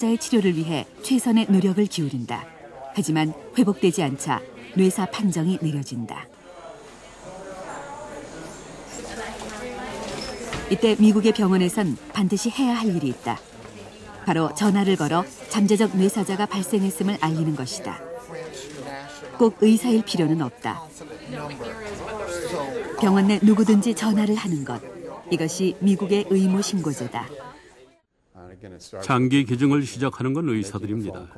환자의 치료를 위해 최선의 노력을 기울인다. 하지만 회복되지 않자 뇌사 판정이 내려진다. 이때 미국의 병원에선 반드시 해야 할 일이 있다. 바로 전화를 걸어 잠재적 뇌사자가 발생했음을 알리는 것이다. 꼭 의사일 필요는 없다. 병원 내 누구든지 전화를 하는 것. 이것이 미국의 의무 신고제다. 장기 기증을 시작하는 건 의사들입니다.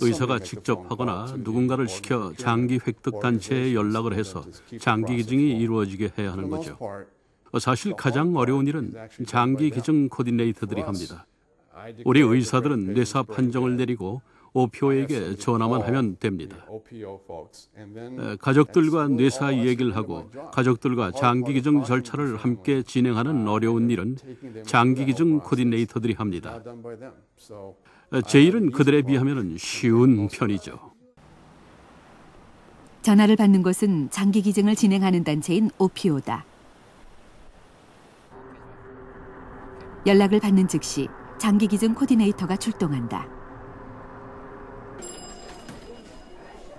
의사가 직접 하거나 누군가를 시켜 장기 획득 단체에 연락을 해서 장기 기증이 이루어지게 해야 하는 거죠. 사실 가장 어려운 일은 장기 기증 코디네이터들이 합니다. 우리 의사들은 뇌사 판정을 내리고 오피오에게 전화만 하면 됩니다. 가족들과 뇌사 이야기를 하고 가족들과 장기 기증 절차를 함께 진행하는 어려운 일은 장기 기증 코디네이터들이 합니다. 제 일은 그들에 비하면 쉬운 편이죠. 전화를 받는 곳은 장기 기증을 진행하는 단체인 오피오다. 연락을 받는 즉시 장기 기증 코디네이터가 출동한다.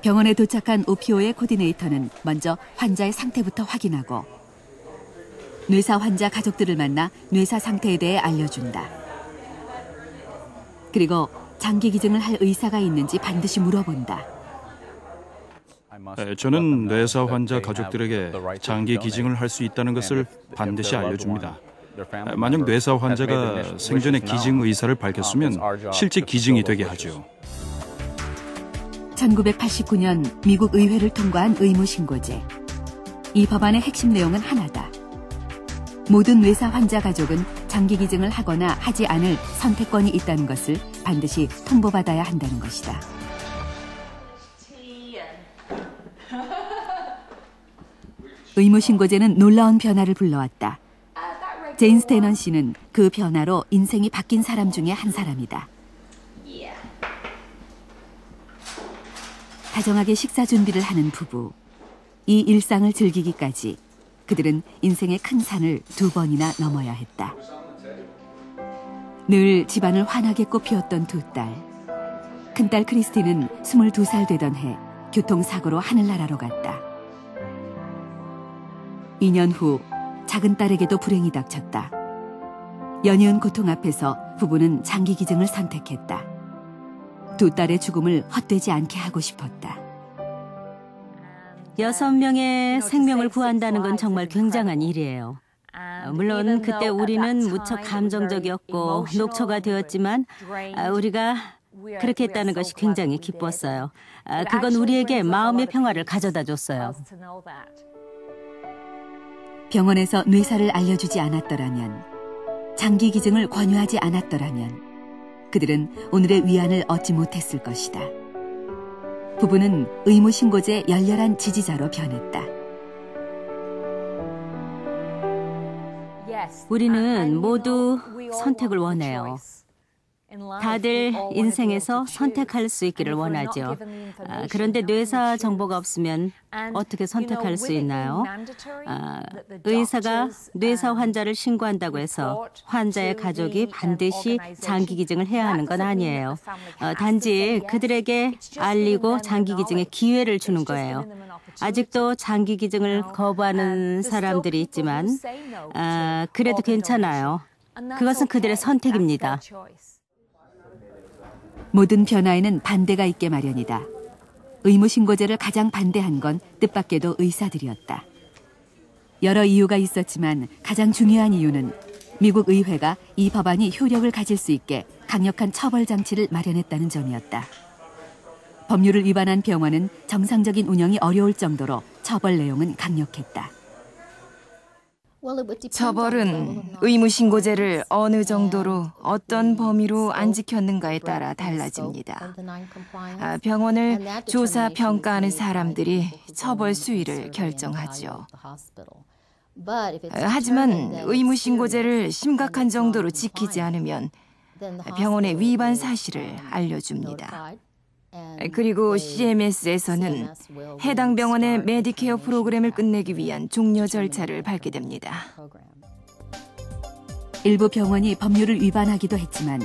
병원에 도착한 오피오의 코디네이터는 먼저 환자의 상태부터 확인하고 뇌사 환자 가족들을 만나 뇌사 상태에 대해 알려준다. 그리고 장기 기증을 할 의사가 있는지 반드시 물어본다. 저는 뇌사 환자 가족들에게 장기 기증을 할 수 있다는 것을 반드시 알려줍니다. 만약 뇌사 환자가 생전에 기증 의사를 밝혔으면 실제 기증이 되게 하죠. 1989년 미국 의회를 통과한 의무신고제. 이 법안의 핵심 내용은 하나다. 모든 뇌사 환자 가족은 장기 기증을 하거나 하지 않을 선택권이 있다는 것을 반드시 통보받아야 한다는 것이다. 의무신고제는 놀라운 변화를 불러왔다. 제인 스테넌 씨는 그 변화로 인생이 바뀐 사람 중에 한 사람이다. 다정하게 식사 준비를 하는 부부. 이 일상을 즐기기까지 그들은 인생의 큰 산을 2번이나 넘어야 했다. 늘 집안을 환하게 꽃피웠던 두 딸. 큰딸 크리스티는 22살 되던 해 교통사고로 하늘나라로 갔다. 2년 후 작은 딸에게도 불행이 닥쳤다. 연이은 고통 앞에서 부부는 장기 기증을 선택했다. 두 딸의 죽음을 헛되지 않게 하고 싶었다. 6명의 생명을 구한다는 건 정말 굉장한 일이에요. 물론 그때 우리는 무척 감정적이었고 녹초가 되었지만 우리가 그렇게 했다는 것이 굉장히 기뻤어요. 그건 우리에게 마음의 평화를 가져다 줬어요. 병원에서 뇌사를 알려주지 않았더라면, 장기 기증을 권유하지 않았더라면 그들은 오늘의 위안을 얻지 못했을 것이다. 부부는 의무신고제 열렬한 지지자로 변했다. 우리는 모두 선택을 원해요. 다들 인생에서 선택할 수 있기를 원하죠. 그런데 뇌사 정보가 없으면 어떻게 선택할 수 있나요? 의사가 뇌사 환자를 신고한다고 해서 환자의 가족이 반드시 장기 기증을 해야 하는 건 아니에요. 단지 그들에게 알리고 장기 기증의 기회를 주는 거예요. 아직도 장기 기증을 거부하는 사람들이 있지만 그래도 괜찮아요. 그것은 그들의 선택입니다. 모든 변화에는 반대가 있게 마련이다. 의무신고제를 가장 반대한 건 뜻밖에도 의사들이었다. 여러 이유가 있었지만 가장 중요한 이유는 미국 의회가 이 법안이 효력을 가질 수 있게 강력한 처벌 장치를 마련했다는 점이었다. 법률을 위반한 병원은 정상적인 운영이 어려울 정도로 처벌 내용은 강력했다. 처벌은 의무신고제를 어느 정도로 어떤 범위로 안 지켰는가에 따라 달라집니다. 병원을 조사 평가하는 사람들이 처벌 수위를 결정하죠. 하지만 의무신고제를 심각한 정도로 지키지 않으면 병원의 위반 사실을 알려줍니다. 그리고 CMS에서는 해당 병원의 메디케어 프로그램을 끝내기 위한 종료 절차를 밟게 됩니다. 일부 병원이 법률을 위반하기도 했지만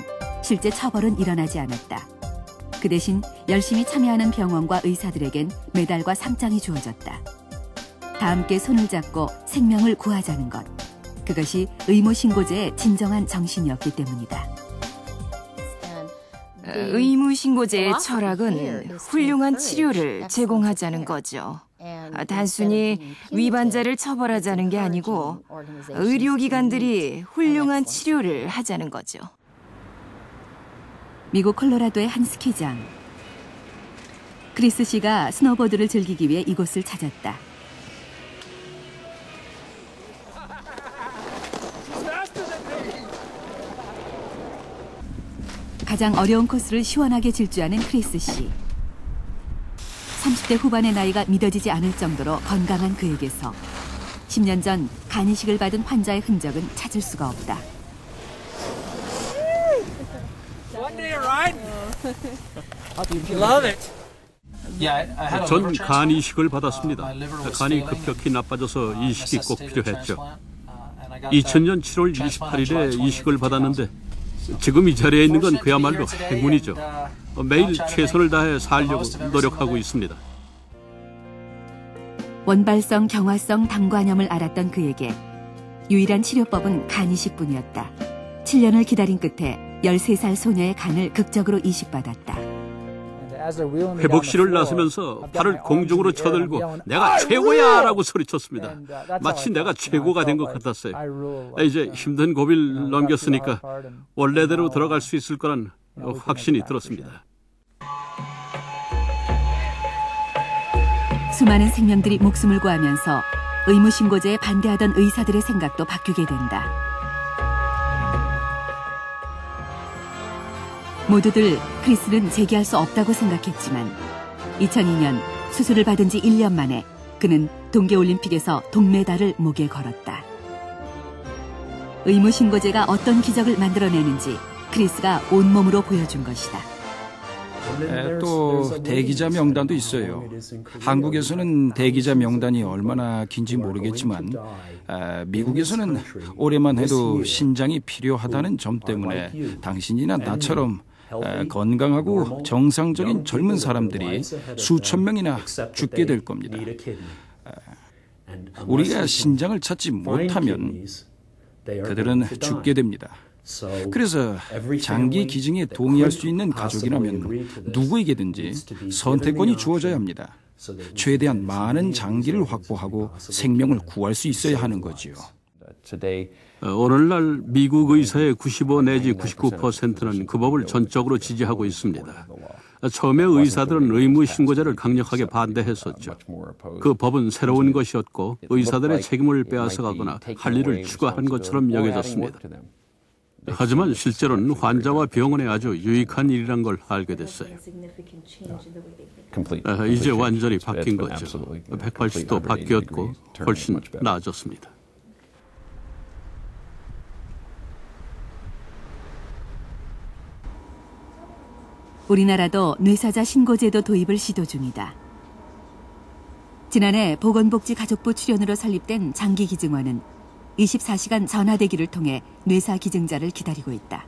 실제 처벌은 일어나지 않았다. 그 대신 열심히 참여하는 병원과 의사들에겐 메달과 상장이 주어졌다. 다 함께 손을 잡고 생명을 구하자는 것. 그것이 의무신고제의 진정한 정신이었기 때문이다. 의무신고제의 철학은 훌륭한 치료를 제공하자는 거죠. 단순히 위반자를 처벌하자는 게 아니고 의료기관들이 훌륭한 치료를 하자는 거죠. 미국 콜로라도의 한 스키장. 크리스 씨가 스노보드를 즐기기 위해 이곳을 찾았다. 가장 어려운 코스를 시원하게 질주하는 크리스 씨. 30대 후반의 나이가 믿어지지 않을 정도로 건강한 그에게서 10년 전 간 이식을 받은 환자의 흔적은 찾을 수가 없다. 전 간 이식을 받았습니다. 간이 급격히 나빠져서 이식이 꼭 필요했죠. 2000년 7월 28일에 이식을 받았는데 지금 이 자리에 있는 건 그야말로 행운이죠. 매일 최선을 다해 살려고 노력하고 있습니다. 원발성 경화성 담관염을 앓았던 그에게 유일한 치료법은 간 이식뿐이었다. 7년을 기다린 끝에 13살 소녀의 간을 극적으로 이식받았다. 회복실을 나서면서 팔을 공중으로 쳐들고 내가 최고야! 라고 소리쳤습니다. 마치 내가 최고가 된 것 같았어요. 이제 힘든 고비를 넘겼으니까 원래대로 들어갈 수 있을 거란 확신이 들었습니다. 수많은 생명들이 목숨을 구하면서 의무신고제에 반대하던 의사들의 생각도 바뀌게 된다. 모두들 크리스는 재기할 수 없다고 생각했지만 2002년 수술을 받은 지 1년 만에 그는 동계올림픽에서 동메달을 목에 걸었다. 의무신고제가 어떤 기적을 만들어내는지 크리스가 온몸으로 보여준 것이다. 또 대기자 명단도 있어요. 한국에서는 대기자 명단이 얼마나 긴지 모르겠지만 미국에서는 올해만 해도 신장이 필요하다는 점 때문에 당신이나 나처럼 건강하고 정상적인 젊은 사람들이 수천 명이나 죽게 될 겁니다. 우리가 신장을 찾지 못하면 그들은 죽게 됩니다. 그래서 장기 기증에 동의할 수 있는 가족이라면 누구에게든지 선택권이 주어져야 합니다. 최대한 많은 장기를 확보하고 생명을 구할 수 있어야 하는 거지요. 오늘날 미국 의사의 95 내지 99%는 그 법을 전적으로 지지하고 있습니다. 처음에 의사들은 의무신고제를 강력하게 반대했었죠. 그 법은 새로운 것이었고 의사들의 책임을 빼앗아가거나 할 일을 추가한 것처럼 여겨졌습니다. 하지만 실제로는 환자와 병원에 아주 유익한 일이란 걸 알게 됐어요. 이제 완전히 바뀐 거죠. 180도 바뀌었고 훨씬 나아졌습니다. 우리나라도 뇌사자 신고제도 도입을 시도 중이다. 지난해 보건복지가족부 출연으로 설립된 장기기증원은 24시간 전화대기를 통해 뇌사 기증자를 기다리고 있다.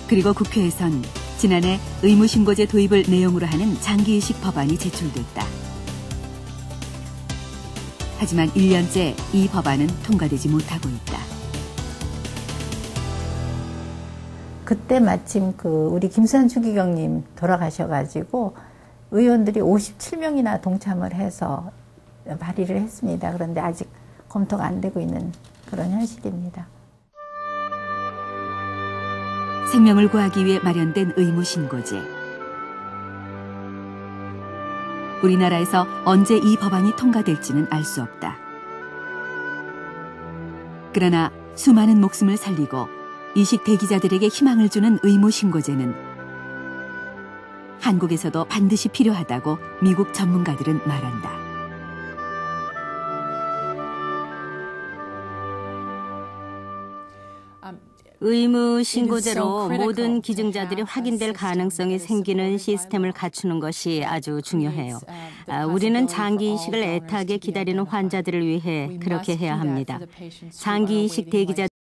그리고 국회에선 지난해 의무신고제 도입을 내용으로 하는 장기이식 법안이 제출됐다. 하지만 1년째 이 법안은 통과되지 못하고 있다. 그때 마침 우리 김수환 추기경님 돌아가셔가지고 의원들이 57명이나 동참을 해서 발의를 했습니다. 그런데 아직 검토가 안 되고 있는 그런 현실입니다. 생명을 구하기 위해 마련된 의무신고제. 우리나라에서 언제 이 법안이 통과될지는 알 수 없다. 그러나 수많은 목숨을 살리고 이식 대기자들에게 희망을 주는 의무신고제는 한국에서도 반드시 필요하다고 미국 전문가들은 말한다. 의무 신고제로 모든 기증자들이 확인될 가능성이 생기는 시스템을 갖추는 것이 아주 중요해요. 우리는 장기 이식을 애타게 기다리는 환자들을 위해 그렇게 해야 합니다. 장기 이식 대기자